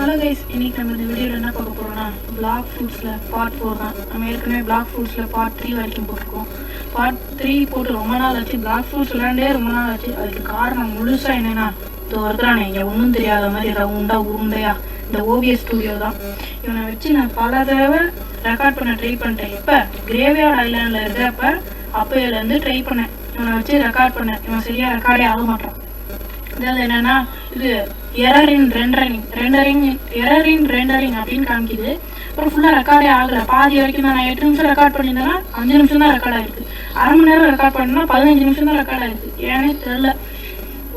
Hello guys, இன்னைக்கு நம்ம இந்த வீடியோவில் என்ன பார்க்க போகிறோம்னா பிளாக் ஃப்ரூட்ஸில் பார்ட் 4 தான். நம்ம ஏற்கனவே பிளாக் ஃப்ரூட்ஸில் பார்ட் 3 வரைக்கும் போட்டிருக்கோம். பார்ட் 3 போட்டு ரொம்ப நாள் ஆச்சு. பிளாக் ஃப்ரூட்ஸ் விளையாண்டே ரொம்ப நாள் ஆச்சு. அதுக்கு காரணம் முழுசாக என்னென்னா, இது இருக்கிறானே இங்கே ஒன்றும் தெரியாத மாதிரி ரவுண்டா உருண்டையா இந்த ஓவிஎஸ் ஸ்டூடியோ தான். இவனை வச்சு நான் பல தடவை ரெக்கார்ட் பண்ண ட்ரை பண்ணிட்டேன். இப்போ கிரேவியார்ட் ஐலாண்டில் இருக்கிறப்ப அப்போலேருந்து ட்ரை பண்ணேன். இவனை வச்சு ரெக்கார்ட் பண்ணேன். இவன் சரியாக ரெக்கார்டே ஆக மாட்டான். அதாவது என்னன்னா, இது எரர் இன் ரெண்டரிங் அப்படின்னு காமிக்குது. அப்புறம் ஃபுல்லாக ரெக்கார்டே ஆகலை. பாதி வரைக்கும் தான். நான் 8 நிமிஷம் ரெக்கார்ட் பண்ணியிருந்தேன்னா 5 நிமிஷம் தான் ரெக்கார்ட் ஆகிருக்கு. அரை மணி நேரம் ரெக்கார்ட் பண்ணா 15 நிமிஷம் தான் ரெக்கார்ட் ஆகிருக்கு. ஏன்னே தெரில,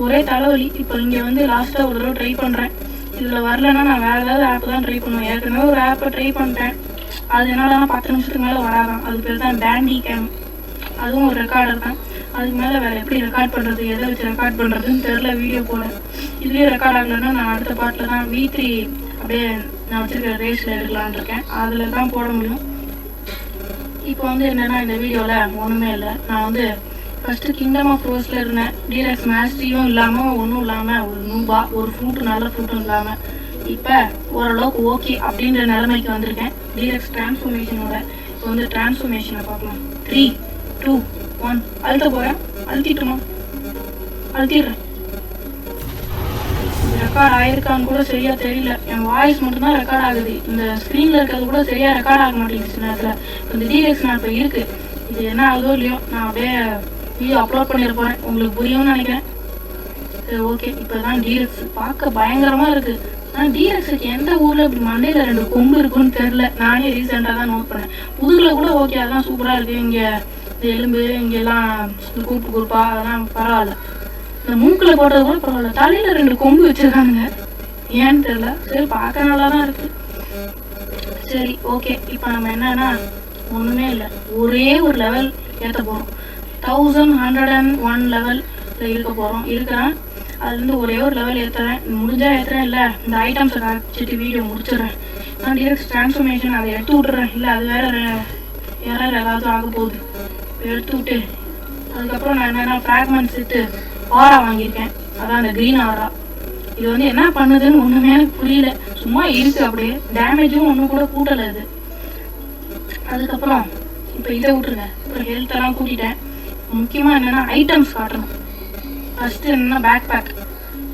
ஒரே தலைவலி. இப்போ இங்கே வந்து லாஸ்ட்டாக ஒரு தடவை ட்ரை பண்ணுறேன். இதில் வரலன்னா நான் வேறு ஏதாவது ஆப் தான் ட்ரை பண்ணுவேன். ஏற்கனவே ஒரு ஆப்பை ட்ரை பண்ணிட்டேன். அது என்னாலலாம் 10 நிமிஷத்துக்கு மேலே வராதான். அது பேர் தான் டேண்டி கேம். அதுவும் ஒரு ரெக்கார்டர் தான். அதுக்கு மேலே வேறு எப்படி ரெக்கார்ட் பண்ணுறது, எதை வச்சு ரெக்கார்ட் பண்ணுறதுன்னு தெரில. வீடியோ போல இதுலேயே ரெக்கார்ட் ஆகலைன்னா நான் அடுத்த பாட்டில் தான் V3 அப்படியே நான் வச்சுருக்க ரேஸில் எடுக்கலான்னு இருக்கேன். அதில் தான் போட முடியும். இப்போ வந்து என்னென்னா, இந்த வீடியோவில் ஒன்றுமே இல்லை. நான் வந்து ஃபஸ்ட்டு கிங்டம் ஆஃப் ரோஸில் இருந்தேன். டீலக்ஸ் மேஸ்ட்ரியும் இல்லாமல் ஒன்றும் இல்லாமல் ஒரு நூபா, ஒரு ஃப்ரூட்டு நல்ல ஃப்ரூட்டும் இல்லாமல் இப்போ ஓரளவுக்கு ஓகே அப்படின்ற நிலைமைக்கு வந்திருக்கேன். டீலக்ஸ் டிரான்ஸ்ஃபர்மேஷனோட இப்போ வந்து டிரான்ஸ்ஃபர்மேஷனை பார்க்கலாம். 3, 2, 1 அழுத்த போகிறேன். அழுத்திடுறேன். ரெக்கார்ட் ஆயிருக்கான்னு கூட சரியாக தெரியல. என் வாய்ஸ் மட்டும்தான் ரெக்கார்ட் ஆகுது. இந்த ஸ்க்ரீனில் இருக்கிறது கூட சரியாக ரெக்கார்ட் ஆக மாட்டேங்குது நேரத்தில். இப்போ இந்த டீலக்ஸ் நான் இப்போ இருக்குது. இது என்ன ஆகுதோ இல்லையோ, நான் அப்படியே வீடியோ அப்லோட் பண்ணியிருப்பேன். உங்களுக்கு புரியும்னு நினைக்கிறேன். சரி, ஓகே. இப்போ தான் டீலக்ஸ் பார்க்க பயங்கரமாக இருக்குது. ஆனால் டீலக்ஸுக்கு எந்த ஊரில் இப்படி மண்டையில் 2 கொம்பு இருக்குன்னு தெரில. நானே ரீசெண்டாக தான் நோட் பண்ணேன். புதுகில் கூட ஓகே, அதெல்லாம் சூப்பராக இருக்குது. இங்கே இந்த எலும்பு இங்கெல்லாம் குரூப்பாக அதெல்லாம் பரவாயில்ல. இந்த மூக்கில் போட்டது கூட பரவாயில்ல. தலையில் 2 கொம்பு வச்சுருக்கானுங்க. ஏன்னு தெரில. சரி, பார்க்க நல்லா தான் இருக்குது. சரி, ஓகே. இப்போ நம்ம என்னன்னா, ஒன்றுமே இல்லை, ஒரே ஒரு லெவல் ஏற்ற போகிறோம். 1101 லெவலில் இருக்க போகிறோம். இருக்கிறேன். அதுலேருந்து ஒரே ஒரு லெவல் ஏற்றுறேன். முடிஞ்சால் ஏற்றுறேன். இல்லை இந்த ஐட்டம்ஸை காய்ச்சிட்டு வீடியோ முடிச்சிடுறேன். நான் டீலக்ஸ் டிரான்ஸ்ஃபர்மேஷன் அதை எடுத்து விட்டுறேன். இல்லை அது வேறு எரர் ஏதாவது ஆக போகுது. எடுத்து விட்டு அதுக்கப்புறம் நான் என்னென்னா ஃப்ராக்மெண்ட்ஸ் எடுத்து ஆரா வாங்கியிருக்கேன். அதான் அந்த க்ரீன் ஆரா. இது வந்து என்ன பண்ணுதுன்னு ஒன்றுமே எனக்கு புரியல. சும்மா இருக்குது அப்படியே. டேமேஜும் ஒன்றும் கூட கூட்டலை இது. அதுக்கப்புறம் இப்போ இதை விட்டுருங்க. அப்புறம் ஹெல்த்தெல்லாம் கூட்டிட்டேன். முக்கியமாக என்னென்னா ஐட்டம்ஸ் காட்டணும். ஃபஸ்ட்டு என்னென்னா பேக் பேக்.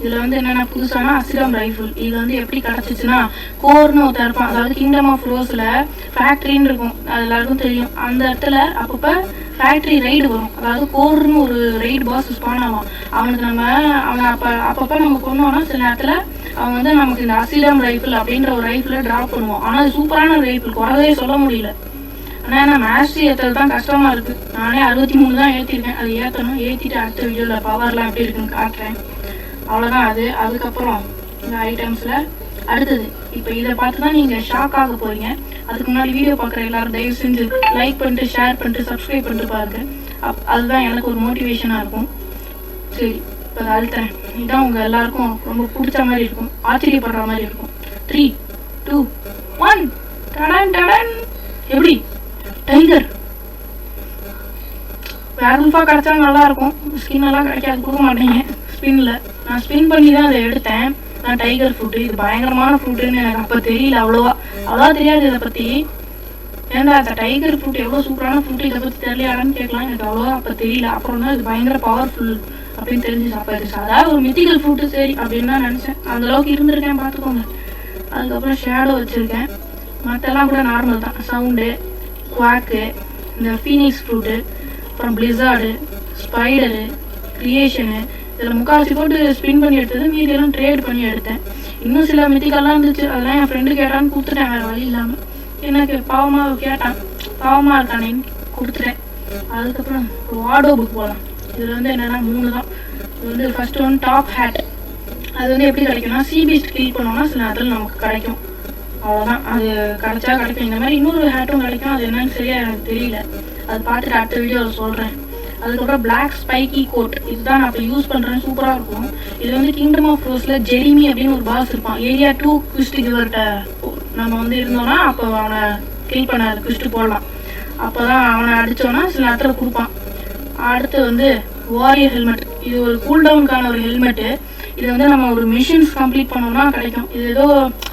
இதில் வந்து என்னென்னா புதுசான அசிரம் ரைஃபிள். இது வந்து எப்படி கிடச்சிச்சுன்னா, கோர்னு ஒருத்தர் இருப்பான். அதாவது கிங்டம் ஆஃப் ரோஸில் ஃபேக்ட்ரின்னு இருக்கும், அது எல்லாருக்கும் தெரியும். அந்த இடத்துல அப்பப்போ ஃபேக்ட்ரி ரைடு வரும். அதாவது கோர்னு ஒரு ரைடு பாஸ் ஸ்பான் ஆகும். அவனுக்கு அவனை அப்பப்போ நம்ம கொண்டோம்னா சில நேரத்தில் அவன் வந்து நமக்கு இந்த அசிரம் ரைஃபிள் அப்படின்ற ஒரு ரைஃபிளை ட்ராப் பண்ணுவோம். ஆனால் அது சூப்பரான ரைஃபிள், குறவே சொல்ல முடியல. ஆனால் என்ன மேஸ்ட்ரி ஏற்றது தான் கஷ்டமாக இருக்குது. நானே 63 தான் ஏற்றிருக்கேன். அது ஏற்றணும். ஏற்றிட்டு அடுத்த வீடியோவில் பவர்லாம் எப்படி இருக்குன்னு காட்டுறேன். அவ்வளோதான் அது. அதுக்கப்புறம் இந்த ஐட்டம்ஸில் அடுத்தது இப்போ இதை பார்த்து தான் நீங்கள் ஷாக் ஆக போகிறீங்க. அதுக்கு முன்னாடி வீடியோ பார்க்குற எல்லோரும் தயவு செஞ்சு லைக் பண்ணிட்டு, ஷேர் பண்ணிட்டு, சப்ஸ்கிரைப் பண்ணிட்டு பாருங்கள். அதுதான் எனக்கு ஒரு மோட்டிவேஷனாக இருக்கும். சரி, இப்போ அதை அழுத்துறேன். இதுதான் உங்கள் எல்லாருக்கும் ரொம்ப பிடிச்ச மாதிரி இருக்கும், ஆச்சரியப்படுற மாதிரி இருக்கும். 3, 2, 1 டடன் டடன். எப்படி டைகர் வேர்ல்ஃபாக கிடச்சா நல்லாயிருக்கும். ஸ்கின்னெல்லாம் கிடைக்காது, கொடுக்க மாட்டேங்க ஸ்பின்னில். நான் ஸ்பின் பண்ணி தான் அதை எடுத்தேன். நான் டைகர் ஃப்ரூட்டு, இது பயங்கரமான ஃப்ரூட்டுன்னு எனக்கு அப்போ தெரியல. அவ்வளோவா தெரியாது இதை பற்றி. ஏன்டா அந்த டைகர் ஃப்ரூட் எவ்வளோ சூப்பரான ஃப்ரூட்டு, இதை பற்றி தெரியலையாடான்னு கேட்கலாம். எனக்கு அவ்வளோவா அப்போ தெரியல. அப்புறம் தான் இது பயங்கர பவர்ஃபுல் அப்படின்னு தெரிஞ்சு அப்போ இது அதாவது ஒரு மித்திக்கல் ஃப்ரூட்டு சரி அப்படின்னு தான் நினச்சேன். அந்தளவுக்கு இருந்திருக்கேன், பார்த்துக்கோங்க. அதுக்கப்புறம் ஷேடோ வச்சுருக்கேன். மற்றெல்லாம் கூட நார்மல் தான். சவுண்டு, குவாக்கு, இந்த ஃபீனிக்ஸ் ஃப்ரூட்டு, அப்புறம் பிளிஸார்டு, ஸ்பைடரு, கிரியேஷனு, இதில் முக்கால்வாசி போட்டு ஸ்பின் பண்ணி எடுத்தது. மீதியெல்லாம் ட்ரேட் பண்ணி எடுத்தேன். இன்னும் சில மித்திக்கெல்லாம் இருந்துச்சு. அதெல்லாம் என் ஃப்ரெண்டு கேட்டான்னு கொடுத்துட்டேன். வேறு வழி இல்லாமல். எனக்கு பாவமாக கேட்டான், பாவமாக இருக்கானேன்னு கொடுத்துட்டேன். அதுக்கப்புறம் வார்டோ புக் போகலாம். இதில் வந்து என்னென்னா 3 தான். இது வந்து ஃபஸ்ட்டு ஒன் டாப் ஹேட். அது வந்து எப்படி கிடைக்கும்னா, சீபீஸ்ட் கிளிக் பண்ணோம்னா சில நேரத்தில் நமக்கு கிடைக்கும். அவ்வளோதான், அது கிடைச்சா கிடைக்கும். இந்த மாதிரி இன்னொரு ஹேட்டும் கிடைக்கும். அது என்னன்னு சரியாக எனக்கு தெரியல. அது பார்த்துட்டு அடுத்த வீடியோவில் சொல்கிறேன். அதுக்கப்புறம் பிளாக் ஸ்பைக்கி கோட். இதுதான் நான் இப்போ யூஸ் பண்ணுறேன். சூப்பராக இருக்கும். இது வந்து கிங்டம் ஆஃப் ரோஸில் ஜெரிமி அப்படின்னு ஒரு பாஸ் இருப்பான். ஏரியா 2 குவிஸ்ட் இவர்கிட்ட நம்ம வந்து இருந்தோம்னா அப்போ அவனை கில் பண்ண குவிஸ்ட் போடலாம். அப்போ தான் அவனை அடித்தோன்னா சில நேரத்தில் கொடுப்பான். அடுத்து வந்து வாரியர் ஹெல்மெட். இது ஒரு கூல்டவுனுக்கான ஒரு ஹெல்மெட்டு. இது வந்து நம்ம ஒரு மிஷின்ஸ் கம்ப்ளீட் பண்ணோம்னா கிடைக்கும். இது ஏதோ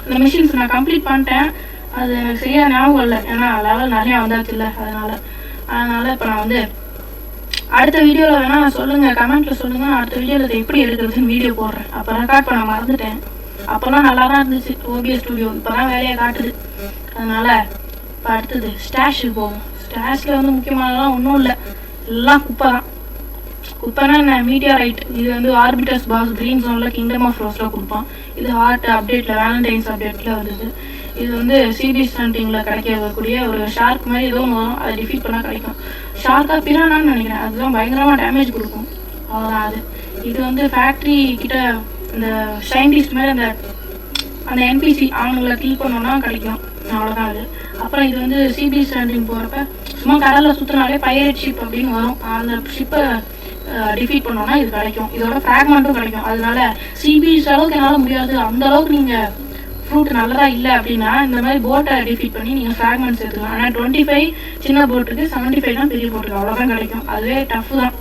அந்த மிஷின்ஸ் நான் கம்ப்ளீட் பண்ணிட்டேன். அது எனக்கு சரியாக ஞாபகம் இல்லை, ஏன்னா லெவல் நிறையா வந்தாச்சு இல்லை. அதனால் இப்போ நான் வந்து அடுத்த வீடியோவில் வேணால் சொல்லுங்கள், கமெண்ட்டில் சொல்லுங்கள், அடுத்த வீடியோவில் இதை எப்படி எடுக்கிறதுன்னு வீடியோ போடுறேன். அப்போ ரெக்கார்ட் பண்ண மறந்துட்டேன். அப்போல்லாம் நல்லா தான் இருந்துச்சு OBS ஸ்டுடியோ, இப்போ தான் வேலையை காட்டுது. அதனால் இப்போ அடுத்தது ஸ்டாஷுக்கு போவோம். ஸ்டாஷில் வந்து முக்கியமானதெல்லாம் ஒன்றும் இல்லை, எல்லாம் குப்பை தான். குப்பைனா என்ன, மீடியாரைட். இது வந்து ஆர்பிட்டர்ஸ் பாஸ் க்ரீன் ஜோனில் கிங்டம் ஆஃப் ரோஸில் கொடுப்பான். இது ஹார்ட் அப்டேட்டில் வேலண்டைன்ஸ் அப்டேட்டில் வந்தது. இது வந்து சிபிஎஸ் ஹண்டிங்கில் கிடைக்கக்கூடிய ஒரு ஷார்க் மாதிரி ஏதோ ஒன்று வரும், அதை டிஃபீட் பண்ணால் கிடைக்கும். ஷார்க்காக பிரானான்னு நினைக்கிறேன், அதுதான் பயங்கரமாக டேமேஜ் கொடுக்கும். அவ்வளோதான் அது. இது வந்து ஃபேக்ட்ரி கிட்ட இந்த சயின்டிஸ்ட் மாதிரி அந்த NPC அவங்கள கில் பண்ணோன்னா கிடைக்கும். அவ்வளோதான் அது. அப்புறம் இது வந்து சிபிஎஸ் ஹண்டிங் போகிறப்ப சும்மா கடலில் சுற்றினாலே பைரேட் ஷிப் அப்படின்னு வரும். அந்த ஷிப்பை டிஃபீட் பண்ணோன்னா இது கிடைக்கும். இதோட ஃப்ராக்மெண்ட்டும் கிடைக்கும். அதனால சிபிஎஸ் அளவுக்கு என்னால் முடியாது, அந்த அளவுக்கு நீங்கள் ஃப்ரூட் நல்லதாக இல்லை அப்படின்னா இந்த மாதிரி போட்டை டிஃபீட் பண்ணி நீங்கள் ஃப்ராக்மெண்ட்ஸ் எடுத்துக்கலாம். ஆனால் 25 சின்ன போட்டுருக்கு, 75 தான் பெரிய போட்டுருக்கு, அவ்வளோதான் கிடைக்கும். அதுவே டஃப் தான்.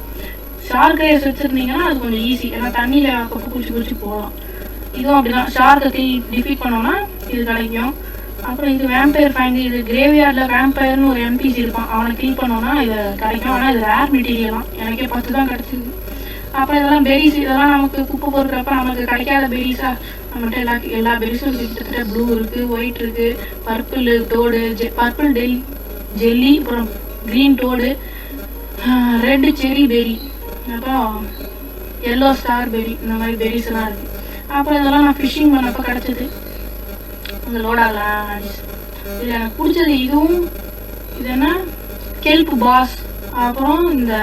ஷார்க் ரேஸ் வச்சுருந்தீங்கன்னா அது கொஞ்சம் ஈஸி, ஏன்னா தண்ணியில் கொப்பு குளிச்சு போகலாம். இதுவும் அப்படி தான். ஷார்க்கை டிஃபீட் பண்ணோன்னா இது கிடைக்கும். அப்புறம் இது வேம்பயர் ஃபைண்ட். இது கிரேவியார்டில் வேம்பயர்னு ஒரு NPC இருப்பான், அவனை கில் பண்ணோன்னா இது கிடைக்கும். ஆனால் இது ரேர் மெட்டீரியலாம், எனக்கே 10 தான் கிடச்சிது. அப்புறம் இதெல்லாம் பெரிஸ், இதெல்லாம் நமக்கு குப்பை பொறுக்கிறப்ப நமக்கு கிடைக்காத பெரிஸா. நம்மகிட்ட எல்லா பெரிஸும் கிட்டத்தட்ட ப்ளூ இருக்குது, ஒயிட் இருக்குது, பர்பிள் டோடு, பர்பிள் ஜெல்லி, அப்புறம் க்ரீன் டோடு, ரெட் செரி பெரி, அப்புறம் எல்லோ ஸ்டார் பெரி, இந்த மாதிரி பெரிஸ் எல்லாம் இருக்குது. அப்புறம் இதெல்லாம் நான் ஃபிஷ்ஷிங் பண்ணப்போ கிடச்சிது. அந்த லோடாலாம் இது எனக்கு பிடிச்சது. இதுவும் இது என்ன கெல்ப் பாஸ், அப்புறம் இந்த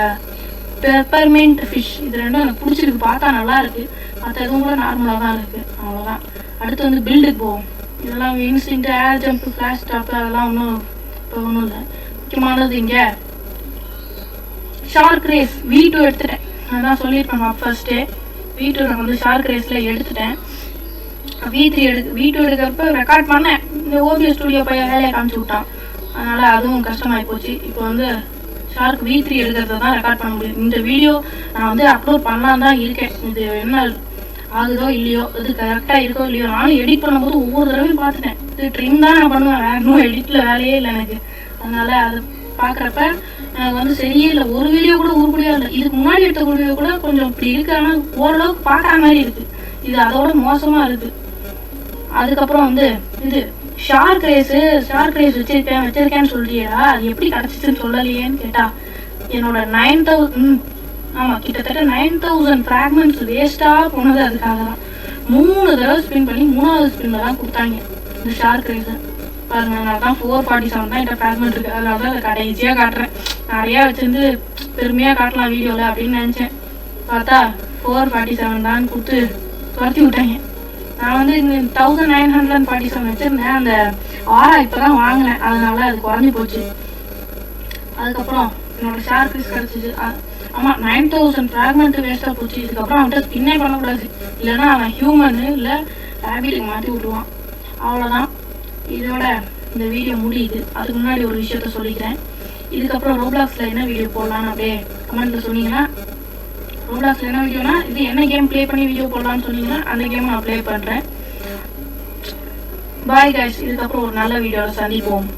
பெப்பர்மெண்ட் ஃபிஷ், இது ரெண்டும் எனக்கு பிடிச்சிருக்கு. பார்த்தா நல்லா இருக்குது, மற்ற எதுவும் கூட நார்மலாக தான் இருக்குது. அவ்வளோதான். அடுத்து வந்து பில்டுக்கு போவோம். இதெல்லாம் இன்ஸ்டிங்க்ட், ஏர் ஜம்ப், ஃப்ளாஷ் டாப்பு, அதெல்லாம் இப்போ ஒன்றும் இல்லை. முக்கியமானது இங்கே ஷார்க் ரேஸ் V2 எடுத்துட்டேன். அதான் சொல்லியிருப்பேன் ஃபர்ஸ்ட்டே. V2 நான் வந்து ஷார்க் ரேஸில் எடுத்துட்டேன். V2 எடுக்கிறப்ப ரெக்கார்ட் பண்ணேன். இந்த OBS ஸ்டுடியோ போய் வேலையை காமிச்சு விட்டான், அதனால் அதுவும் கஷ்டமாகி போச்சு. இப்போ வந்து ஷார்க் V3 எடுக்கிறத தான் ரெக்கார்ட் பண்ண முடியும். இந்த வீடியோ நான் வந்து அப்லோட் பண்ணலாம் தான் இருக்கேன். இது என்ன ஆகுதோ இல்லையோ, இது கரெக்டாக இருக்கோ இல்லையோ, நானும் எடிட் பண்ணும்போது ஒவ்வொரு தடவையும் பார்த்துட்டேன். இது ட்ரிம் தான் நான் பண்ணுவேன், வேறு இன்னும் எடிட்டில் வேலையே இல்லை எனக்கு. அதனால் அது பார்க்குறப்ப எனக்கு வந்து சரியே இல்லை. ஒரு வீடியோ கூட உருப்படியாக இல்லை. இதுக்கு முன்னாடி எடுத்த வீடியோ கூட கொஞ்சம் இப்படி இருக்குது, ஆனால் ஓரளவுக்கு பார்க்குற மாதிரி இருக்குது. இது அதோட மோசமாக இருக்குது. அதுக்கப்புறம் வந்து இது ஷார்க் ரேஸ் வச்சிருக்கேன்னு சொல்றியா, அது எப்படி கிடச்சிச்சுன்னு சொல்லலையேன்னு கேட்டா, என்னோட 9000 ஆமாம் கிட்டத்தட்ட 9000 ஃப்ராக்மெண்ட்ஸ் வேஸ்ட்டாக போனது அதுக்காக தான். 3 தடவை ஸ்பின் பண்ணி 3வது ஸ்பின்னில் தான் கொடுத்தாங்க இந்த ஷார்க் ரேஸை. பாருங்க, அதனால தான் 447 தான் என்கிட்ட ஃப்ராக்மெண்ட் இருக்குது. அதனால தான் அதை கடைசியாக காட்டுறேன். நிறையா வச்சிருந்து பெருமையாக காட்டலாம் வீடியோவில் அப்படின்னு நினச்சேன். பார்த்தா 447 தான் கொடுத்து துரத்தி விட்டாங்க. நான் வந்து 1947 வச்சுருந்தேன். அந்த ஆரா இப்போ தான் வாங்கினேன், அதனால அது குறைஞ்சி போச்சு. அதுக்கப்புறம் என்னோட ஷார்க் ரேஸ் கிடச்சிச்சு. ஆமாம், 9000 ஃப்ராக்மெண்ட் வேஸ்ட்டாக போச்சு. இதுக்கப்புறம் அவன்கிட்ட ஸ்பின்னே பண்ணக்கூடாது, இல்லைன்னா அவன் ஹியூமனு இல்லை ரேபிட்டுக்கு மாற்றி விட்டுருவான். அவ்வளோதான், இதோட இந்த வீடியோ முடியுது. அதுக்கு முன்னாடி ஒரு விஷயத்த சொல்லிக்கிறேன். இதுக்கப்புறம் ரோப்ளாக்ஸில் என்ன வீடியோ போடலான்னு அப்படியே கமெண்ட்டில் சொன்னீங்கன்னா, ரோப்ளாக்ஸில் என்ன வீடியோனா இது என்ன கேம் ப்ளே பண்ணி வீடியோ போடலான்னு சொன்னீங்கன்னா அந்த கேம் நான் ப்ளே பண்ணுறேன். பாய் கைஸ், இதுக்கப்புறம் ஒரு நல்ல வீடியோவில் சந்திப்போம்.